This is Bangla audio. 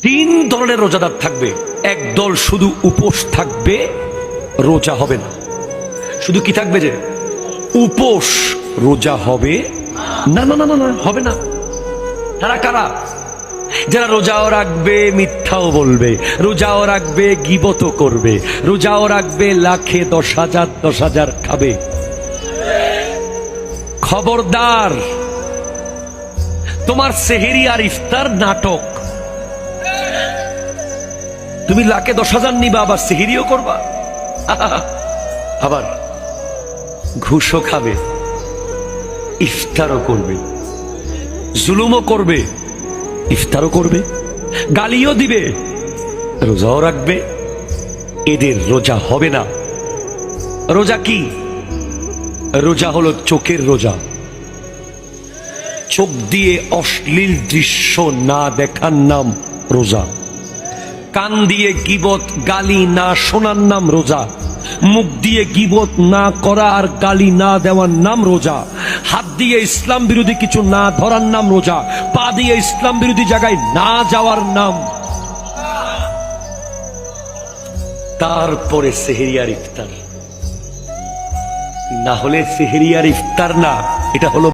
তিন ধরনের রোজাদার থাকবে। একদল শুধু উপোস থাকবে, রোজা হবে না। শুধু কি থাকবে? যে উপোস, রোজা হবে না। না না না না, হবে না। তারা কারা? যারা রোজাও রাখবে, মিথ্যাও বলবে, রোজাও রাখবে, গীবতও করবে, রোজাও রাখবে, লাখে 10,000 খাবে। খবরদার, তোমার সেহেরি আর ইফতার নাটক। তুমি লাখে 10,000 নিবা, আবার সেহেরিও করবা, আবার ঘুষও খাবে, ইফতারও করবে, জুলুমও করবে, ইফতারও করবে, গালিও দিবে, রোজাও রাখবে। এদের রোজা হবে না। রোজা কি? রোজা হলো চোখের রোজা। চোখ দিয়ে অশ্লীল দৃশ্য না দেখার নাম রোজা। কান দিয়ে গীবত গালি না শোনার নাম রোজা। মুখ দিয়ে গীবত না করা আর গালি না দেওয়ার নাম রোজা। হাত দিয়ে ইসলাম বিরোধী কিছু না ধরার নাম রোজা। পা দিয়ে ইসলাম বিরোধী জায়গায় না যাওয়ার নাম। তারপরে সেহেরি আর ইফতার। না হলে সেহেরি আর ইফতার না, এটা হলো